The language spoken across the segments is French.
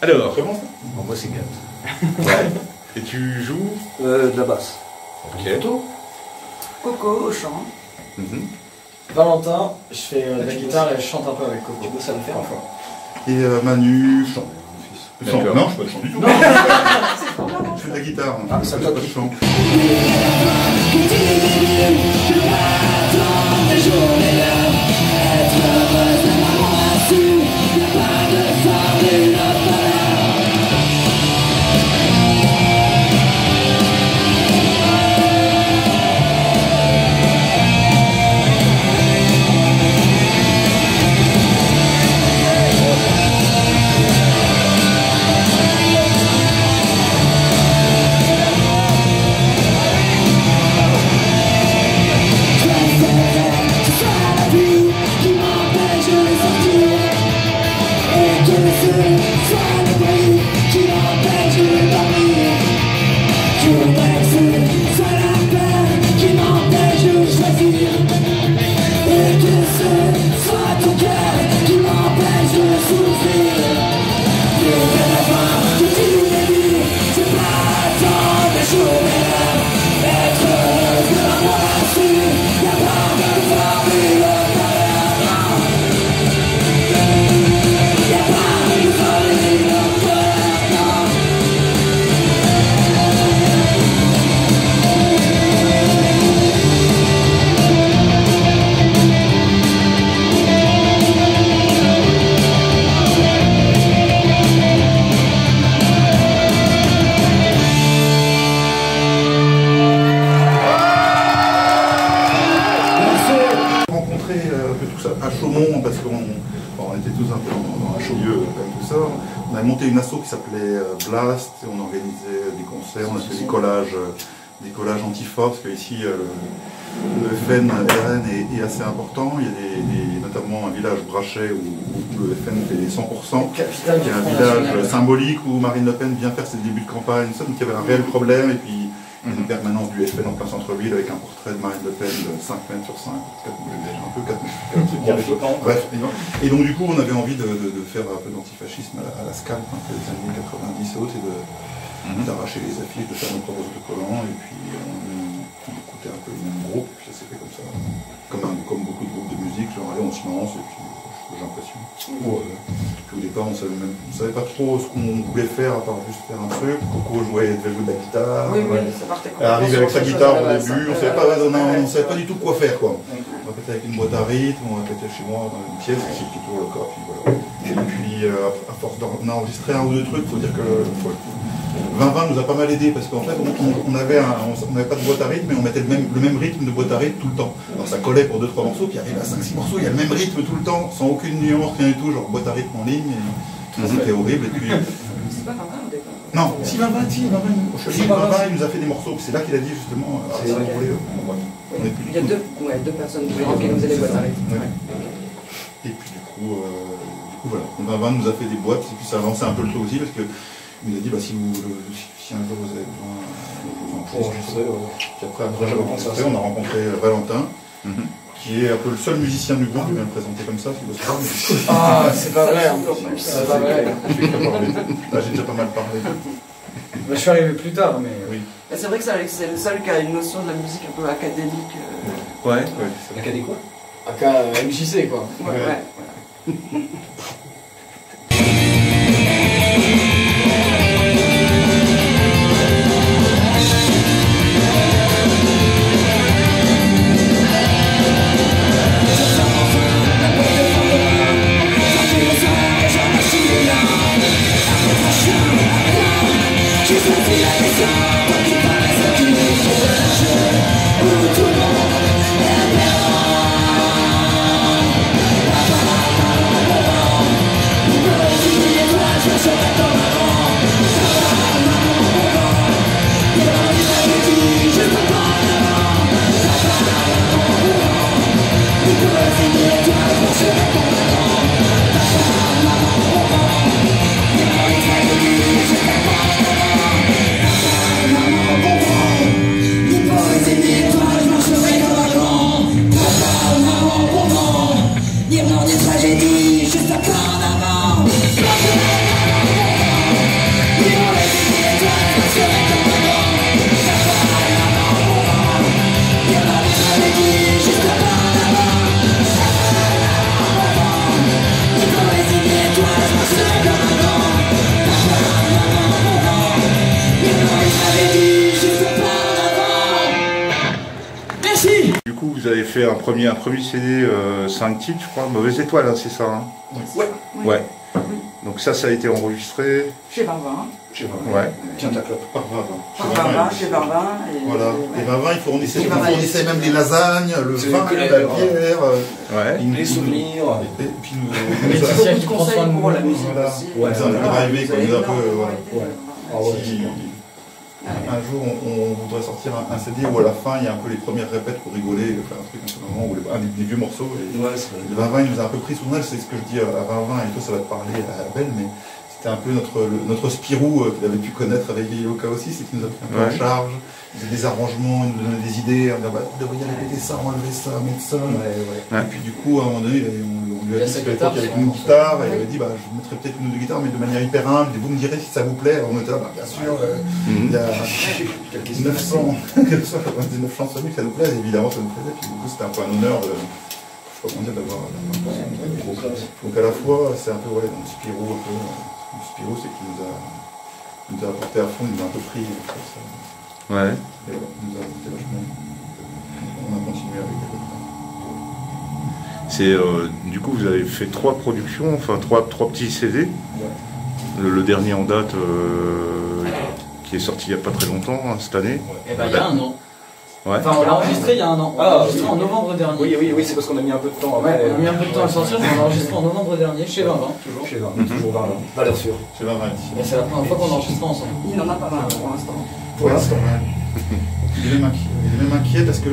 Alors, bon, moi c'est Gad. ouais. Et tu joues De la basse. Ok. Coco au chant. Valentin, je fais de la guitare et je chante un peu avec Coco. Tu peux ça le faire parfois. Et Manu chante. Chante. D'accord. Non, je fais pas de chant du tout. Je fais de la guitare. Ah, ça doit pas de chant. À Chaumont, parce qu'on était tous un peu dans un show comme tout ça. On avait monté une asso qui s'appelait Blast, et on organisait des concerts, on a fait des collages anti-force, parce qu'ici le FN RN est assez important. Il y a notamment un village Brachet où le FN fait les 100%, qui est un village symbolique où Marine Le Pen vient faire ses débuts de campagne, ça, donc il y avait un réel problème, et puis une permanence du FN en plein centre-ville avec un portrait de Marine Le Pen de 5 mètres sur 5, 4 mètres, un peu 4 mètres. Bref, et donc du coup on avait envie de faire un peu d'antifascisme à la scalp, un peu des années 90 et autres, et d'arracher les affiches, de faire nos propres autocollants, et puis on écoutait un peu le même groupe, puis ça s'est fait comme ça, comme beaucoup de groupes de musique, genre allez on se lance, et puis j'ai l'impression. Puis au départ on savait pas trop ce qu'on voulait faire à part juste faire un truc. Coco devait jouer de la guitare. Oui, ça partait elle arrive avec sa guitare au début, on savait pas du tout quoi faire quoi. On répétait avec une boîte à rythme, on répétait chez moi dans une pièce, c'est toujours le cas. Puis voilà. Et puis à force d'enregistrer un ou deux trucs, faut dire que 2020 nous a pas mal aidé parce qu'en fait on n'avait pas de boîte à rythme mais on mettait le même rythme de boîte à rythme tout le temps. Alors ça collait pour 2-3 morceaux, puis arrive à 5-6 morceaux, il y a le même rythme tout le temps, sans aucune nuance, rien du tout, genre boîte à rythme en ligne, et c'était horrible. Et puis... C'est pas 2020 au départ. Non, si 2020, il nous a fait des morceaux, c'est là qu'il a dit justement, si vous voulez, il y a deux personnes qui organisaient les boîtes à rythme. Et puis du coup voilà, 2020 nous a fait des boîtes, et puis ça a avancé un peu le truc aussi, parce que il nous a dit si un jour vous avez besoin pour enregistrer, puis après on a rencontré Valentin, qui est un peu le seul musicien du groupe, je vais le présenter comme ça, si vous savez. Ah, c'est pas vrai, c'est pas vrai. Là j'ai déjà pas mal parlé. Je suis arrivé plus tard, mais oui. C'est vrai que c'est le seul qui a une notion de la musique un peu académique. Ouais. L'acadé quoi MJC quoi. Ouais. Du coup, vous avez fait un premier CD, 5 titres, je crois. Mauvaise étoile, hein, c'est ça, hein? Ouais. Ouais. Donc ça a été enregistré. Chez Varvin. Ouais. Tiens ta clope. Par Varvin. Par Varvin, chez Varvin. Voilà. Et Varvin, ils fournissaient Chez Varvin, même des lasagnes, le C'est vin, que la la bière. Ouais. Ils nous- Les souvenirs. Et puis nous. Les nous a- musiciens qui Beaucoup de prennent soin conseils de pour la nous. musique Voilà. aussi. Ouais, ça nous est arrivé, quoi, Vous nous a un avez peu, énormément voilà. aidé. Ouais. Ah ouais, Si- Ouais. Un jour, on voudrait sortir un CD où à la fin, il y a un peu les premières répètes pour rigoler, faire un truc en ce moment, ou des vieux morceaux. Et Ouais, c'est vrai. le Varvin, il nous a un peu pris sous le nez, c'est ce que je dis à Varvin, et toi, ça va te parler à Belle, mais c'était un peu notre Spirou qu'il avait pu connaître avec Yoka aussi, c'est qu'il nous a pris un peu en Ouais. charge, il faisait des arrangements, il nous donnait des idées, on disait, bah, vous devriez répéter ça, enlever ça, mettre ça. Ouais. Et puis du coup, à un moment donné, on lui a Il y a dit sa qu'à guitare, l'époque, il y avait c'est une encore guitare, ça. et il avait dit, bah, je vous mettrai peut-être une ou deux guitares, mais de manière hyper humble, et vous me direz si ça vous plaît. Alors on était là, bah, bien sûr, il y a 900, 99 chansons que ça nous plaise, évidemment ça nous plaisait, puis du coup c'était un peu un honneur de, je sais pas comment dire, d'avoir. Donc à la fois, c'est un peu, ouais, donc Spirou, un peu, Spirou, c'est qu'il nous a apporté à fond, il nous a un peu pris, comme ça. Ouais. Et ouais, il nous a apporté vachement. On a continué avec les autres. C'est du coup vous avez fait 3 productions, enfin 3 petits CD. Le dernier en date qui est sorti il n'y a pas très longtemps, hein, cette année. Eh ben, il y a un an. Ouais. Enfin, on l'a enregistré il y a un an. On l'a enregistré en novembre dernier. Oui, c'est parce qu'on a mis un peu de temps. Ouais, on a mis un peu de temps à le sortir, mais on l'a enregistré en novembre dernier chez Varvin, toujours. Chez Varvin, toujours Varvin. Valeur sûre. C'est Varvin ici. Et c'est la première fois qu'on enregistre ensemble. Il n'en a pas marre pour l'instant. Pour l'instant, il est même inquiet parce que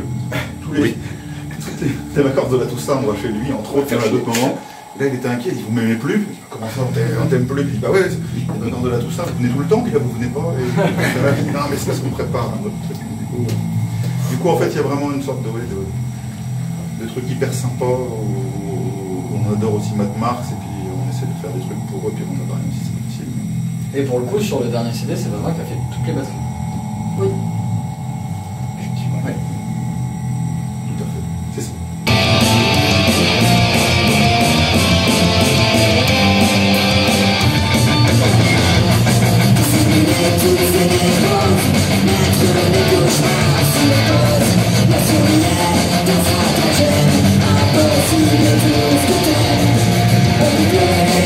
tous les vacances de la Toussaint, on va chez lui, entre autres, il y en a d'autres moments. Et là, il était inquiet, il dit, vous m'aimez plus? Comment ça, on t'aime plus? Il dit, bah ouais, les vacances de la Toussaint, vous venez tout le temps, puis là, vous venez pas. Et non, mais c'est parce qu'on prépare un autre truc. Du coup, en fait, il y a vraiment une sorte de truc hyper sympa où on adore aussi Mad Mars, et puis on essaie de faire des trucs pour eux, puis on adore rien si c'est possible. Et pour le coup, sur le dernier CD, c'est Varvin qui a fait toutes les batteries. Oui. Effectivement. Ouais. Tout à fait. C'est ça.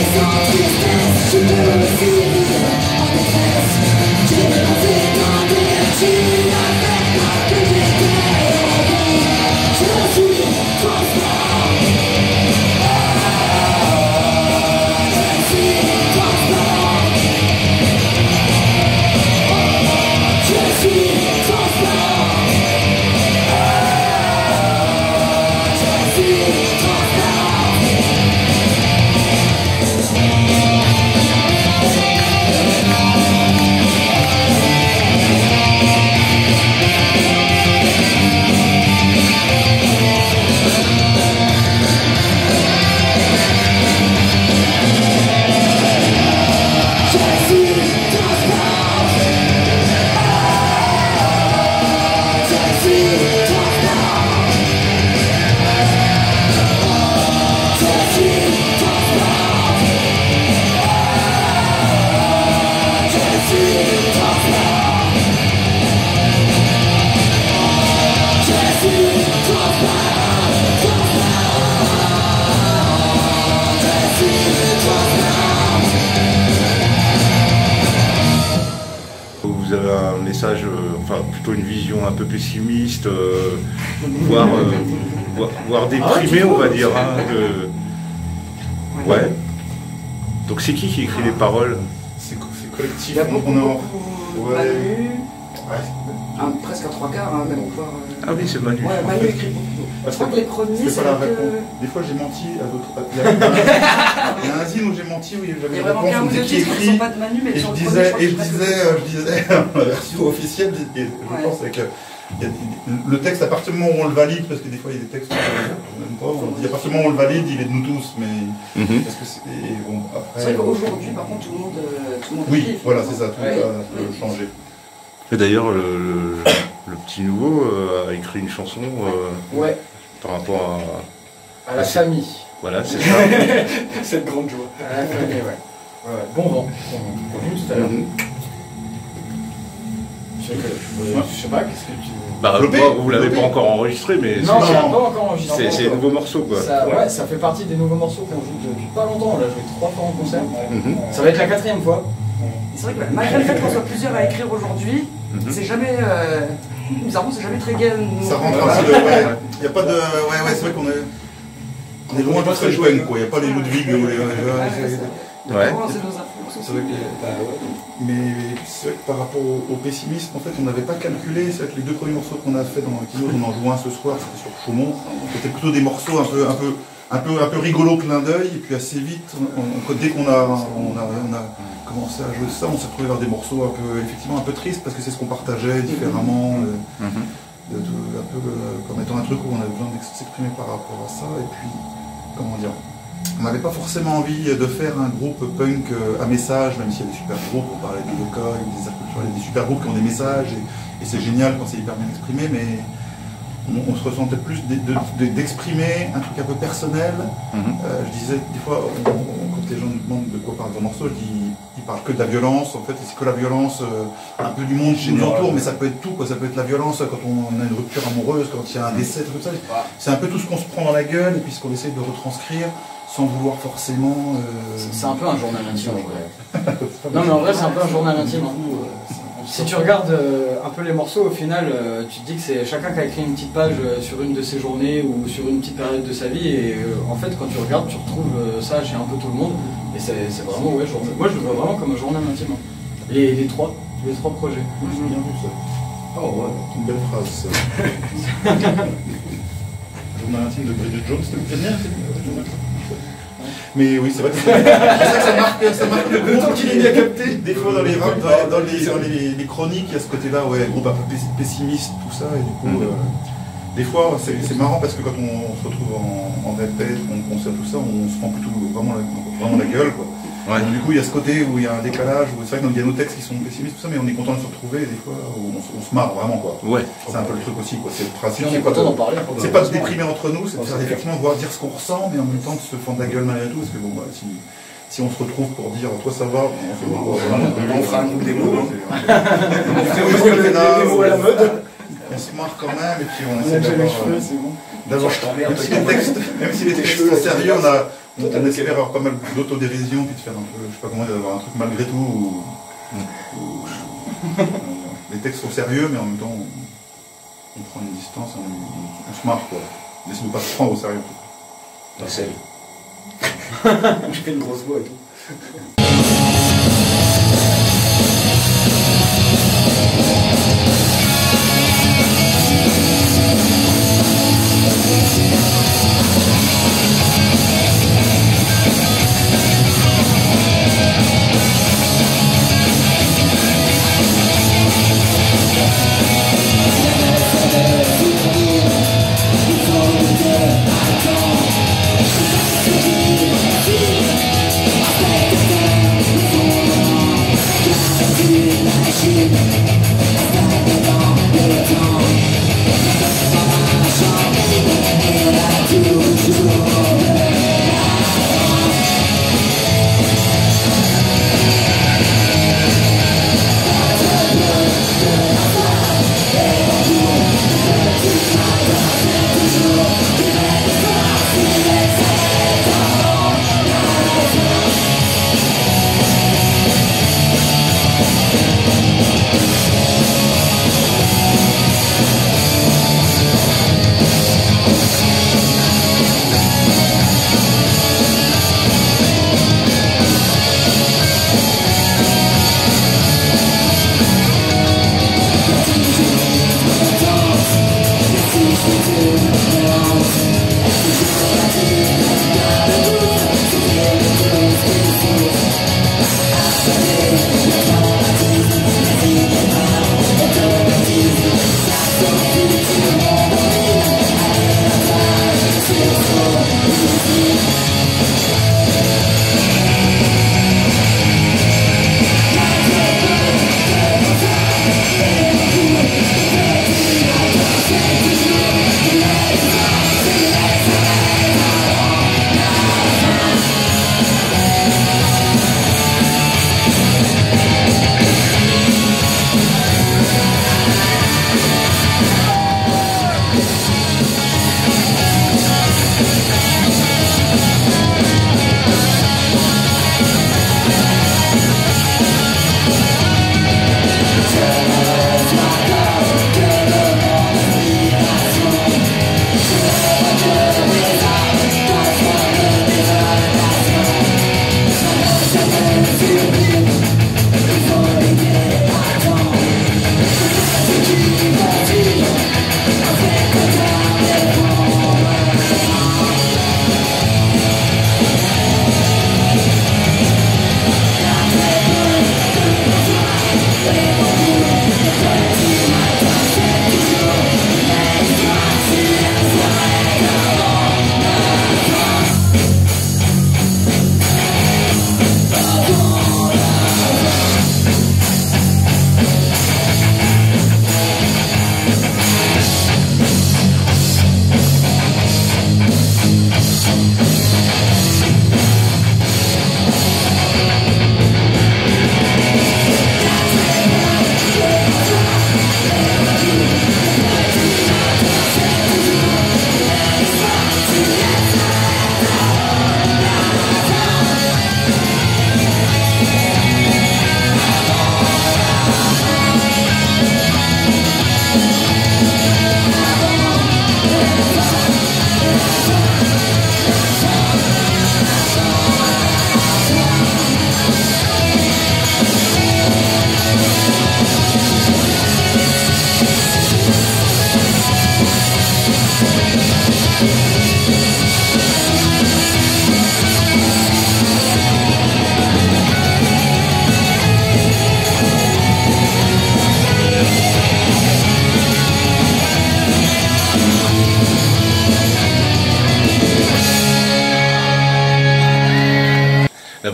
Je peux aussi vivre en détresse. J'ai pensé enfin plutôt une vision un peu pessimiste, voire déprimée, on va dire. Hein, ouais. Donc c'est qui écrit les paroles? C'est collectif. Il y a beaucoup, on a... beaucoup ouais. Manu, Ouais. presque à 3 quarts, hein, même voire... Ah oui, c'est Manu. Ouais, Manu écrit beaucoup. Je crois que les premiers, c'est c'est pas la que... réponse. Des fois j'ai menti à d'autres. Il y a un zine où j'ai menti, oui, Il j'avais y a la vraiment réponse, qu'un on ou deux disait qui titres qui ne écrit. sont pas de Manu, mais Et sur je le premier, disais, la version officielle, je Ouais. pense, avec le texte, à partir du moment où on le valide, parce que des fois il y a des textes qu'on n'aime pas, on dit à partir du moment où on le valide, il est de nous tous, mais parce que c'est bon, après. C'est vrai qu'aujourd'hui, par contre, tout le monde Oui, kiffe. voilà, c'est ça, tout Ouais. a changé. Et d'ailleurs, le petit nouveau a écrit une chanson Ouais, par rapport à la famille. Voilà, c'est ça. Cette grande joie. À la famille, ouais. Ouais, bon vent. On l'a vu tout à l'heure. Je sais pas, qu'est-ce que tu... Bah, moi, vous l'avez pas encore enregistré, mais Non, je l'ai pas encore enregistré. c'est des nouveaux morceaux, quoi. Ouais, ça fait partie des nouveaux morceaux qu'on joue depuis pas longtemps. On l'a joué 3 fois en concert. Ça va être la 4e fois. C'est vrai que malgré le fait qu'on soit plusieurs à écrire aujourd'hui, c'est jamais... bizarrement, c'est jamais très gay. Ça rentre un peu de. Ouais, il n'y a pas de. Ouais, c'est vrai qu'on est. On est loin de très punk, quoi. Il n'y a pas les Ludwig ou les. Ouais. C'est nos influences C'est vrai que, mais c'est vrai que par rapport au pessimisme, en fait, on n'avait pas calculé. C'est vrai que les 2 premiers morceaux qu'on a fait dans Keynote, on en joue un ce soir, c'était sur Chaumont. C'était plutôt des morceaux un peu rigolo, clin d'œil. Et puis assez vite, dès qu'on a commencé à jouer ça, on s'est retrouvé vers des morceaux effectivement un peu tristes parce que c'est ce qu'on partageait différemment. Un peu comme étant un truc où on avait besoin de s'exprimer par rapport à ça. Et puis, comment dire, on n'avait pas forcément envie de faire un groupe punk à message, même s'il y a des super groupes, on parlait de Yoka, des Arculturels, des super groupes qui ont des messages, et c'est génial quand c'est hyper bien exprimé, mais on se ressentait plus d'exprimer un truc un peu personnel. Je disais, des fois, quand les gens nous demandent de quoi parle ton morceau, je dis, ils parlent que de la violence, en fait, et c'est que la violence un peu du monde qui nous entoure, mais ça peut être tout, quoi. Ça peut être la violence quand on a une rupture amoureuse, quand il y a un décès, tout ça. C'est un peu tout ce qu'on se prend dans la gueule, et puis ce qu'on essaie de retranscrire, sans vouloir forcément... C'est un peu un journal intime, en vrai. Non, mais en vrai, c'est un peu un journal intime. Si tu regardes un peu les morceaux, au final, tu te dis que c'est chacun qui a écrit une petite page sur une de ses journées ou sur une petite période de sa vie. Et en fait, quand tu regardes, tu retrouves ça chez un peu tout le monde. Et c'est vraiment, ouais, moi je le vois vraiment comme un journal intime. Les trois projets. J'ai bien vu ça. Oh ouais, une belle phrase ça. Journal intime de Bridget Jones, c'était bien. Mais oui, c'est vrai que ça marque le temps qu'il est bien capté. Des fois dans les raps, dans les chroniques, il y a ce côté-là, ouais, groupe un peu pessimiste, tout ça, et du coup, des fois, c'est marrant parce que quand on se retrouve en répète, en concert, tout ça, on se prend plutôt vraiment la gueule, quoi. Ouais. Donc, du coup, il y a ce côté où il y a un décalage, où c'est vrai qu'il y a nos textes qui sont pessimistes, tout ça, mais on est content de se retrouver, et des fois, on se marre vraiment, quoi. Ouais. C'est un peu le truc aussi, quoi. C'est le principe. On est content d'en parler. C'est pas de se déprimer entre nous, c'est de faire effectivement voir dire ce qu'on ressent, mais en même temps de se fendre la gueule malgré tout, parce que bon, bah, si on se retrouve pour dire toi ça va, on fera un coup des mots. On se marre quand même, et puis on essaie d'avoir. Même si les textes sont sérieux, on espère avoir pas mal d'autodérision, puis de faire un peu, je sais pas comment dire, d'avoir un truc malgré tout. Les textes sont sérieux, mais en même temps, on prend une distance, on se marre, quoi. On essaie de ne pas se prendre au sérieux. Marcel. Je fais une grosse voix et tout. Machine,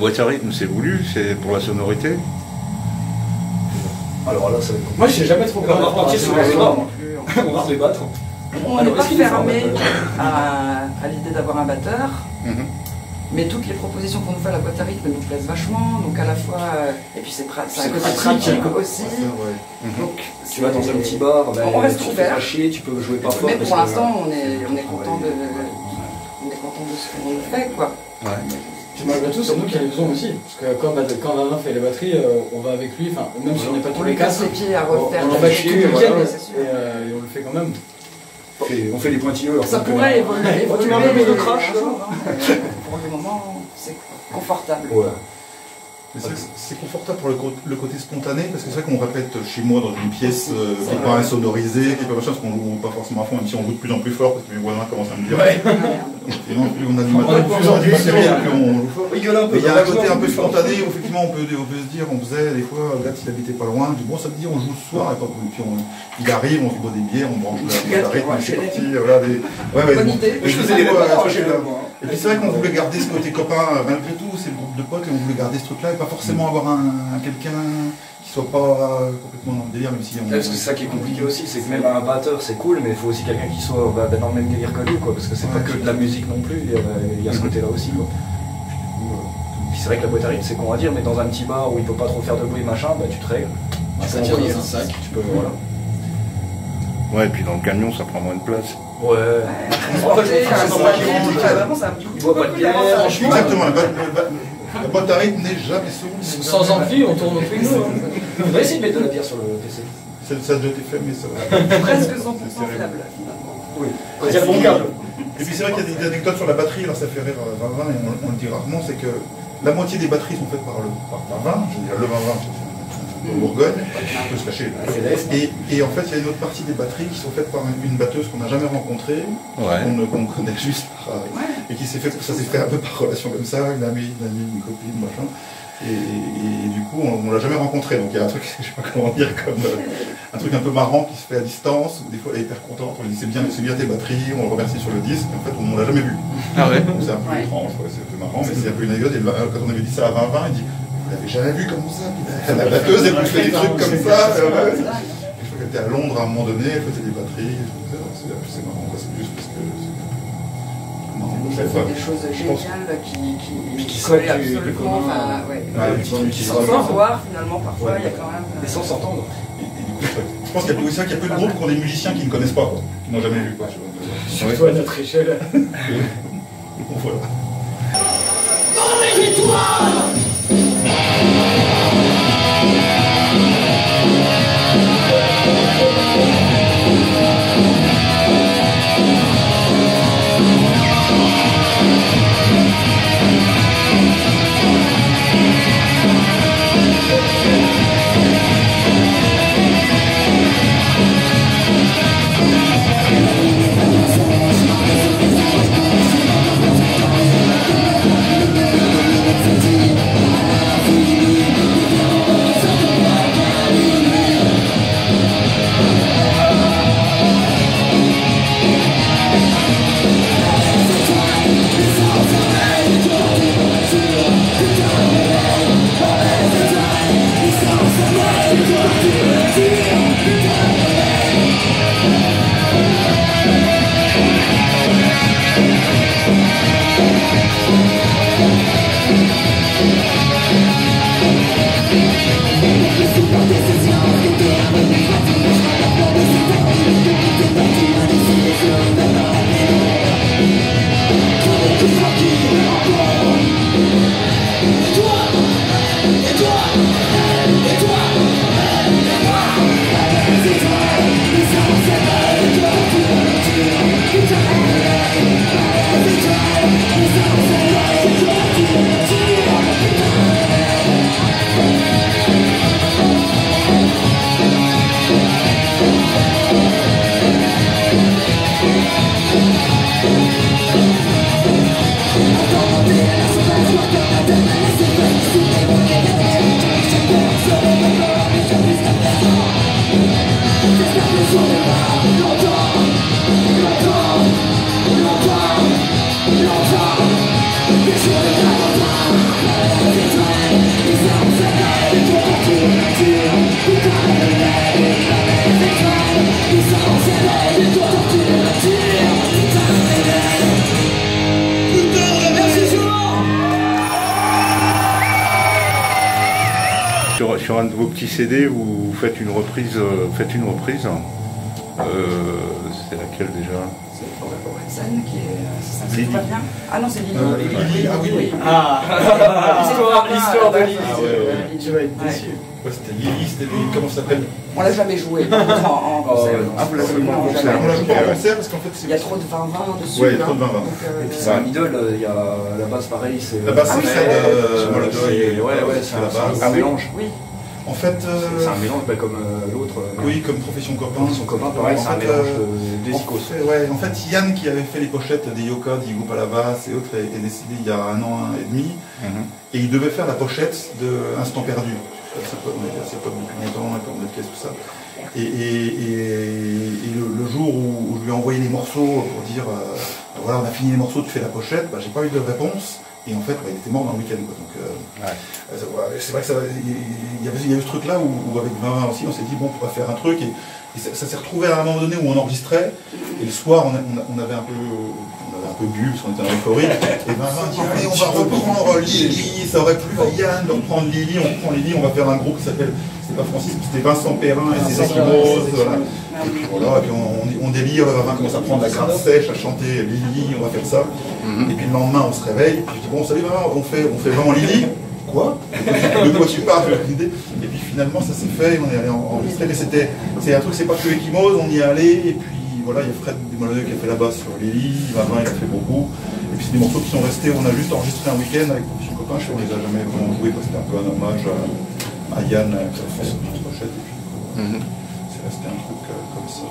boîte à rythme, c'est voulu, c'est pour la sonorité. Alors là, ça va être Moi, je sais jamais trop On va repartir sur les débats. On va se débattre. On n'est pas fermé à l'idée d'avoir un batteur, mais toutes les propositions qu'on nous fait à la boîte à rythme nous plaisent vachement, donc à la fois, et puis c'est un côté pratique aussi. Donc, Tu vas dans un petit bar, on reste tu te ouvert. fais pas chier, tu peux jouer pas fort. Mais parce pour que- l'instant, on est content de ce qu'on fait, quoi. Puis malgré tout, c'est nous qui les faisons aussi. Parce que quand Valentin fait les batteries, on va avec lui, enfin, même si on n'est pas tous On les lui casse quatre, les pieds à refaire. on va tout chez le lui, week-end, voilà, c'est sûr. et on le fait quand même. On fait les pointilleux. Ça pourrait évoluer. Tu mets un peu plus de crash, un jour, hein. Pour le moment, c'est confortable. Ouais. Mais c'est confortable pour le côté spontané, parce que c'est vrai qu'on répète chez moi dans une pièce qui n'est pas insonorisée, qui n'est pas machin, parce qu'on joue pas forcément à fond, même si on joue de plus en plus fort, parce que mes voisins commencent à me dire. Et non, plus on a du matériel, plus on a du matériel, plus on joue fort. Rigole un peu. Mais il y a un côté un peu spontané où effectivement on peut se dire, on faisait des fois, le gars s'il habitait pas loin, on dit bon ça me dit on joue ce soir, et puis il arrive, on se boit des bières, on branche la rythme, c'est parti, voilà des. Bonne idée. Je faisais des et puis c'est vrai qu'on voulait garder ce côté copain, malgré tout, c'est le groupe de potes et on voulait garder ce truc-là et pas forcément avoir quelqu'un qui soit pas complètement dans le délire, même si on. Parce que c'est ça qui est compliqué aussi, c'est que même un batteur c'est cool, mais il faut aussi quelqu'un qui soit dans le même délire que lui, quoi, parce que c'est pas que de la musique non plus, il y a ce côté-là aussi, quoi. Puis c'est vrai que la boîte à rythme c'est con à dire, mais dans un petit bar où il peut pas trop faire de bruit, machin, bah tu te règles. Ça tire dans un sac. Tu peux, voilà. Ouais, et puis dans le camion, ça prend moins de place. Ouais. Vraiment, ça Il boit pas de bière, franchement. Exactement, la boîte à rythme n'est jamais sourde. Sans envie, on tourne au frigo. On va essayer de mettre de la bière sur le PC. Ça a déjà été fait, mais ça va. presque 100% fiable, finalement. Oui. Quand il y a le bon câble. Et puis c'est vrai qu'il y a des anecdotes sur la batterie, alors ça fait rire 20-20 et on le dit rarement, c'est que la moitié des batteries sont faites par 20-20, je veux dire le 20-20, c'est en Bourgogne, on peut se cacher. Et en fait, il y a une autre partie des batteries qui sont faites par une batteuse qu'on n'a jamais rencontrée, qu'on connaît juste par, et qui s'est fait, ça s'est fait un peu par relation comme ça, une amie, une copine, machin. Et du coup, on l'a jamais rencontré. Donc il y a un truc, je sais pas comment dire, comme un truc un peu marrant qui se fait à distance. Où des fois, elle est hyper contente. On lui dit c'est bien tes batteries. On le remercie sur le disque. En fait, on l'a jamais vu. Ah ouais. Donc c'est un peu étrange, c'est un peu marrant, mais c'est un peu une anecdote. Et quand on avait dit ça à 20-20, il dit vous l'avez jamais vu comme ça. La batteuse, elle fait des trucs comme ça. Je crois qu'elle était à Londres à un moment donné. Elle faisait des batteries. C'est marrant. C'est juste parce que C'est des choses géniales qui sortent collaient du absolument. commun. Enfin, ouais. Sans voir, finalement, parfois, il y a quand même. Et sans s'entendre. je pense qu'il y a aussi qu'il y a peu de groupes qui ont des musiciens qui ne connaissent pas, quoi, qui n'ont jamais vu. Quoi. Surtout à notre échelle. Voilà. Thank you. sur un de vos petits CD, vous faites une reprise. C'est laquelle déjà? C'est Roxane qui est. Lily. Ça va bien. Ah non, c'est Lily. Lily, ah oui. Ah, l'histoire de Lily. Ouais. Tu vas être déçu. Ouais, c'était Lily, c'était Lily, comment ça s'appelle? On l'a jamais joué en concert. Ah, vous l'avez joué en concert. On l'a joué en concert parce qu'en fait c'est. Il y a trop de 20-20 dessus. Ouais, il y a trop de 20-20. Et puis c'est un idole, il y a la basse pareil, c'est. La basse, Ah oui, c'est ouais, c'est la base. un mélange. Oui. En fait. C'est un mélange comme l'autre. Oui, comme Profession Copain. Son copain, pareil, c'est un mélange des icônes. En fait, Yann qui avait fait les pochettes des Yoka, du groupe à la basse et autres, est décédé il y a 1 an et demi. Et il devait faire la pochette de Instant Perdu. On était assez potes depuis longtemps, comme notre caisse, tout ça. Et le jour où je lui ai envoyé les morceaux pour dire voilà, on a fini les morceaux, tu fais la pochette, j'ai pas eu de réponse. Et en fait, il était mort dans le week-end. Donc, c'est vrai que il y avait ce truc-là où avec 20 aussi, on s'est dit bon, on pourrait faire un truc. Et ça s'est retrouvé à un moment donné où on enregistrait. Et le soir, on avait un peu bu, parce qu'on était en euphorie. Et Vincent dit allez, on va reprendre Lily. Ça aurait plu à Yann de reprendre Lily. On reprend Lily, on va faire un groupe qui s'appelle, c'était pas Francis, c'était Vincent Perrin et ses Eskimos. Voilà. Et puis voilà, et puis on délire, Vincent commence à prendre la grappe sèche, à chanter Lily, on va faire ça. Et puis le lendemain, on se réveille. Et puis je dis bon, salut Vincent, on fait vraiment Lily. Quoi? De quoi tu parles? Et puis finalement ça s'est fait, on est allé enregistrer, mais c'est un truc, c'est pas que Ekimos, on y est allé, et puis voilà, il y a Fred Desmoulins qui a fait la basse sur Lily, Vincent il a fait beaucoup, et puis c'est des morceaux qui sont restés, on a juste enregistré un week-end avec Profession Copain, on les a jamais vraiment joués parce que c'était un peu un hommage à Yann qui a fait une pochette, et puis c'est resté un truc comme ça.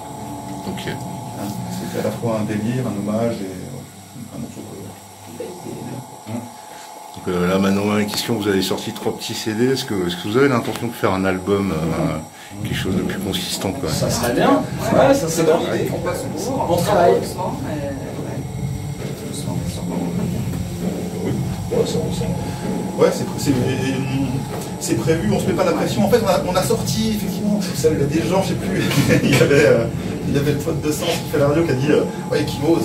Ok. Hein, c'était à la fois un délire, un hommage et un morceau coloré. Donc là maintenant, une question, vous avez sorti 3 petits CD, est-ce que vous avez l'intention de faire un album, quelque chose de plus consistant quoi? Ça serait bien. Ouais, ça serait bien. On passe au bourg. Bon travail. Doucement, Ouais, c'est prévu, on se met pas la pression. En fait, on a sorti, effectivement, il y a des gens, je sais plus, il y avait le pote de Sens qui fait la radio qui a dit ouais, Ekimos,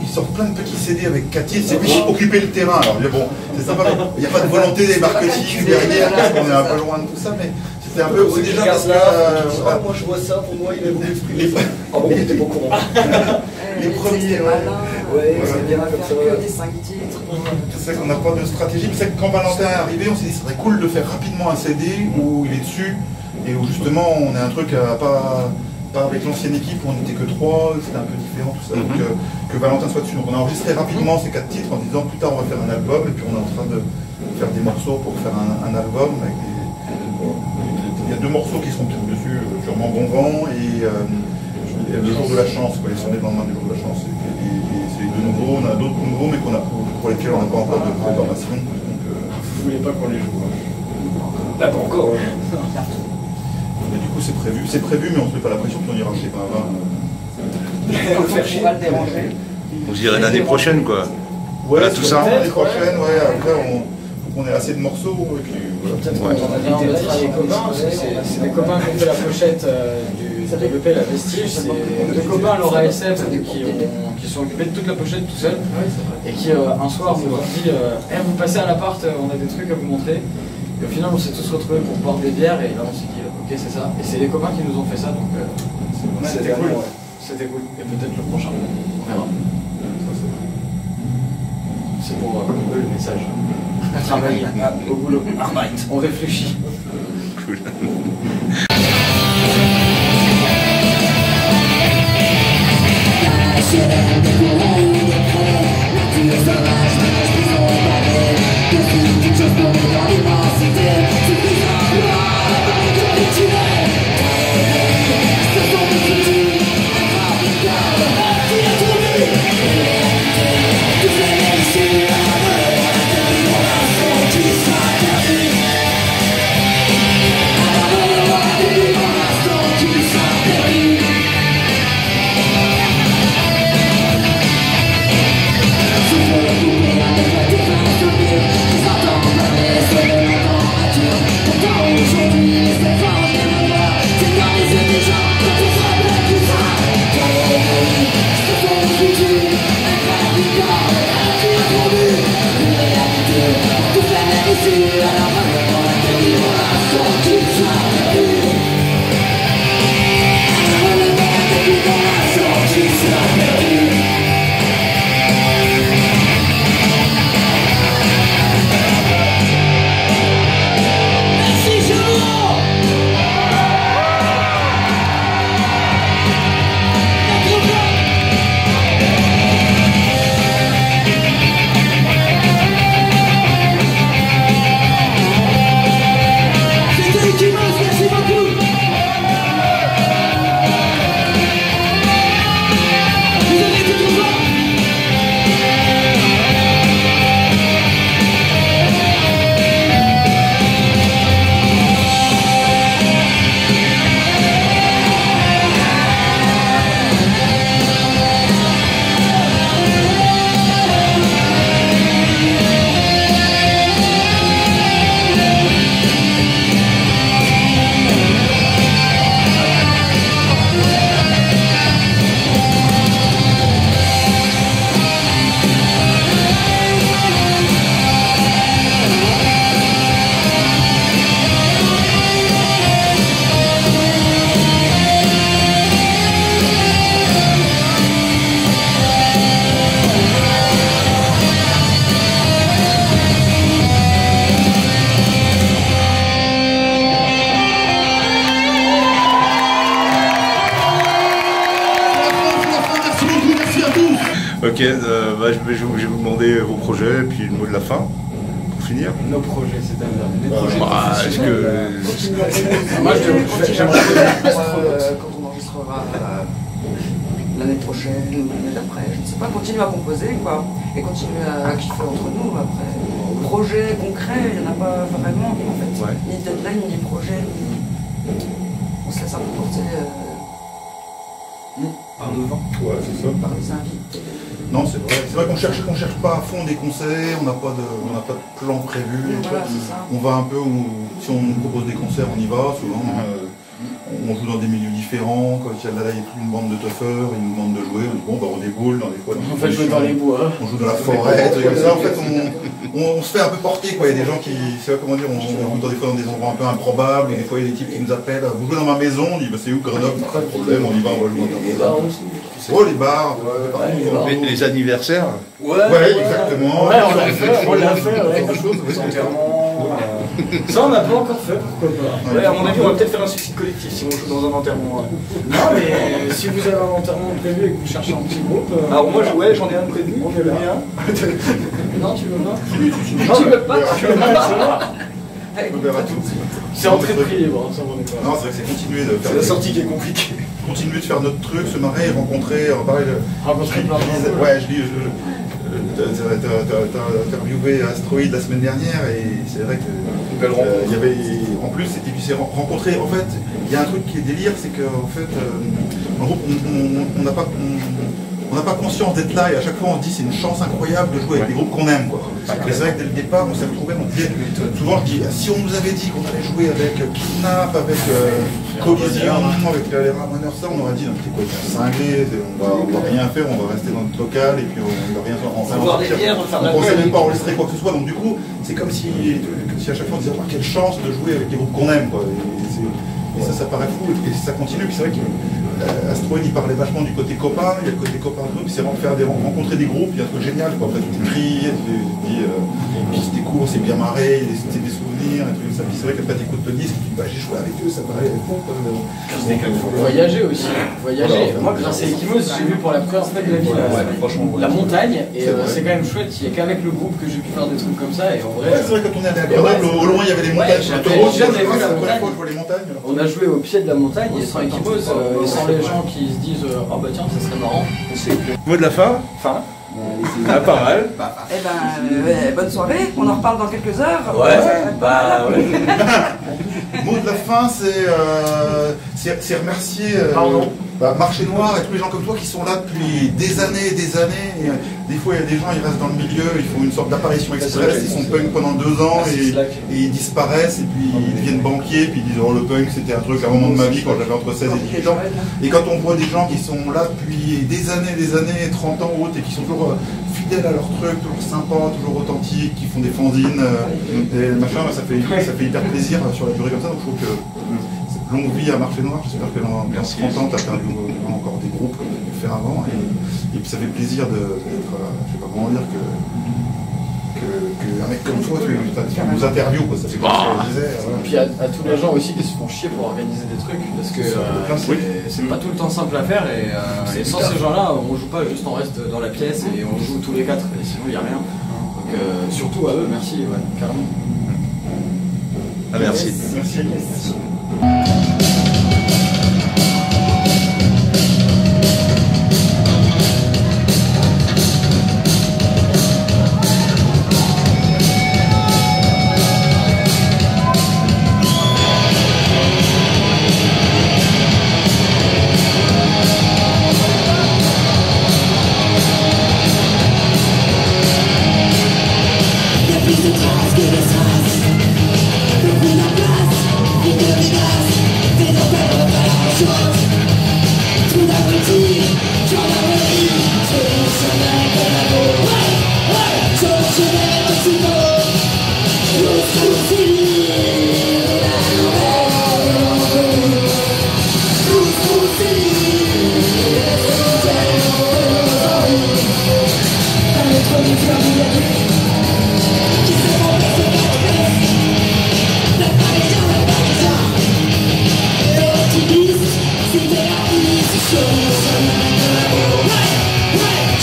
ils sortent plein de petits CD avec 4 titres, c'est juste occuper le terrain. Alors, bon, c'est sympa, mais il n'y a pas de volonté des marketing derrière, parce qu'on est un peu loin de tout ça, mais c'était un peu aussi déjà parce que. Moi je vois ça, pour moi il est voulu exprimer. Ah bon, il était pas au courant. Les premiers. Ouais, c'est bien de faire que des 5 titres. C'est vrai qu'on n'a pas de stratégie, mais c'est que quand Valentin est arrivé, on s'est dit que ce serait cool de faire rapidement un CD où il est dessus et où justement on a un truc pas avec l'ancienne équipe où on n'était que 3, c'était un peu différent tout ça. Donc que Valentin soit dessus. Donc on a enregistré rapidement ces 4 titres en disant plus tard on va faire un album et puis on est en train de faire des morceaux pour faire un album avec il y a 2 morceaux qui seront dessus, sûrement Bon Vent et Le Jour de la Chance, les sonnets le lendemain du Jour de la Chance. C'est les 2 nouveaux, on a d'autres nouveaux mais pour lesquels on n'a pas encore de programmation. Vous voulez pas qu'on les joue? Là pas encore. Mais du coup c'est prévu mais on se met pas la pression puis on ira chez Vinvin. On pourra le déranger. On se dirait l'année prochaine quoi. Ouais, tout ça. L'année prochaine, ouais, après on ait assez de morceaux et puis voilà. Peut-être qu'on va mettre les copains, parce que c'est des copains qui ont fait la pochette de l'EP La Vestige, c'est 2 copains, Laura et Seb, qui sont occupés de toute la pochette tout seuls, et qui un soir nous ont dit vous passez à l'appart, on a des trucs à vous montrer. Et au final on s'est tous retrouvés pour boire des bières, et là on s'est dit ok c'est ça, et c'est les copains qui nous ont fait ça, donc c'était cool. C'était cool, et peut-être le prochain, on verra. C'est pour eux le message. Travailler au boulot. On réfléchit. Cool. Ok, je vais vous demander vos projets et puis le mot de la fin, pour finir. Nos projets, c'est-à-dire. Est-ce que... Moi, j'aimerais quand on enregistrera l'année prochaine ou l'année d'après, je ne sais pas, continuer à composer quoi, et continuer à kiffer entre nous. Après, projet concret, il n'y en a pas vraiment en fait, Ouais. ni deadline, ni projet, on se laisse un peu porter Par devant. Ouais, c'est ça. par les invités. Non, c'est vrai qu'on cherche pas à fond des concerts, on n'a pas de plan prévu. Voilà, c'est ça. On va un peu si on nous propose des concerts, on y va. Souvent, on joue dans des milieux différents. Quand il y a une bande de tuffeurs, ils nous demandent de jouer. On dit bon, bah, on déboule dans des fois. On fait jouer dans les bois. On joue dans la forêt, des trucs comme ça. En fait, on se fait un peu porter, quoi. Il y a des gens qui, c'est comment dire, on joue des fois dans des endroits un peu improbables. Et des fois, il y a des types qui nous appellent. Vous jouez dans ma maison, on dit bah, c'est où Grenoble? Pas de problème, on y va, on va jouer dans oh, les bars, Les anniversaires. ouais, exactement. Ouais, on l'a fait, ouais. Quelque chose, vos enterrements. Ça, on n'a pas encore fait, pourquoi pas. Ouais, à mon avis, on va peut-être faire un suicide collectif si on joue dans un enterrement. Non, mais si vous avez un enterrement prévu et que vous cherchez un petit groupe. Alors, moi, j'en ai un prévu. On est là. Non, tu veux pas? Tu veux pas? On verra tout. C'est entrée de prix libre, ça on est pas. Non, c'est vrai que c'est continuer de faire. C'est la sortie qui est compliquée. Continuer de faire notre truc, se marrer, rencontrer. Pareil, Rencontrer plein de gens. ouais, t'as interviewé Asteroid la semaine dernière et c'est vrai que il y avait en plus et puis c'est rencontrer en fait il y a un truc qui est délire, c'est que en fait en groupe on n'a pas conscience d'être là et à chaque fois on se dit c'est une chance incroyable de jouer avec des groupes qu'on aime quoi. Et c'est vrai que dès le départ on s'est retrouvés, on disait souvent je dis si on nous avait dit qu'on allait jouer avec Kidnap, avec Collision, avec les Ramoneurs, ça on aurait dit c'est quoi, cinglé, on va rien faire, on va rester dans notre local et puis on va rien faire. On ne pensait même pas enregistrer quoi que ce soit, donc du coup c'est comme si à chaque fois on disait oh, quelle chance de jouer avec des groupes qu'on aime quoi. Et ça paraît fou et ça continue. Puis c'est vrai que Asteroid il parlait vachement du côté copain, il y a le côté copain de groupe, c'est vraiment rencontrer des groupes, il y a un truc génial quoi. Après tu cries, tu dis puis c'était court, c'est bien marré, c'était des souvenirs et tout ça. Puis c'est vrai qu'après t'écoutes le disque, tu dis bah j'ai joué avec eux, ça paraît con quoi. Voyager aussi, voyager. Moi grâce à Ekimos, j'ai vu pour la première fois de la vie la montagne et c'est quand même chouette, il n'y a qu'avec le groupe que j'ai pu faire des trucs comme ça et en vrai. Ouais, c'est vrai quand on est allé à Grenoble, au loin il y avait les montagnes. Jamais vu la montagne. Les montagnes. On a joué au pied de la montagne et sans Ekimos, et sans les gens qui se disent oh bah tiens ça serait marrant. Mot de la fin. Pas mal. Eh ben, bonne soirée, on en reparle dans quelques heures. Ouais, bah ouais. Mot de la fin, c'est remercier Marché Noir et tous les gens comme toi qui sont là depuis des années et des années. Et, des fois, il y a des gens, ils restent dans le milieu, ils font une sorte d'apparition express, ils sont punk pendant 2 ans et ils disparaissent et puis ils deviennent banquiers, puis ils disent oh le punk c'était un truc à un moment de ma vie quand j'avais entre 16 et 18 ans. Et quand on voit des gens qui sont là depuis des années, 30 ans ou autres, et qui sont toujours fidèles à leur truc, toujours sympas, toujours authentiques, qui font des fanzines, et machin, ça fait hyper plaisir sur la durée comme ça. Donc je trouve que longue vie à Marché Noir, j'espère que dans 30 ans tu as encore des groupes comme tu as pu faire avant. Et puis ça fait plaisir d'être, je sais pas comment dire, qu'un mec comme toi, tu nous interviews, quoi. Ça fait comme ça, je disais. Et puis à tous les gens aussi qui se font chier pour organiser des trucs, parce que c'est pas tout le temps simple à faire, et sans ces gens-là, on joue pas juste on reste dans la pièce et on joue tous les 4, et sinon il n'y a rien. Donc surtout à eux, merci, ouais, carrément. Ah, merci. Merci.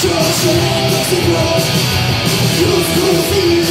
Sure. Jusqu'au fil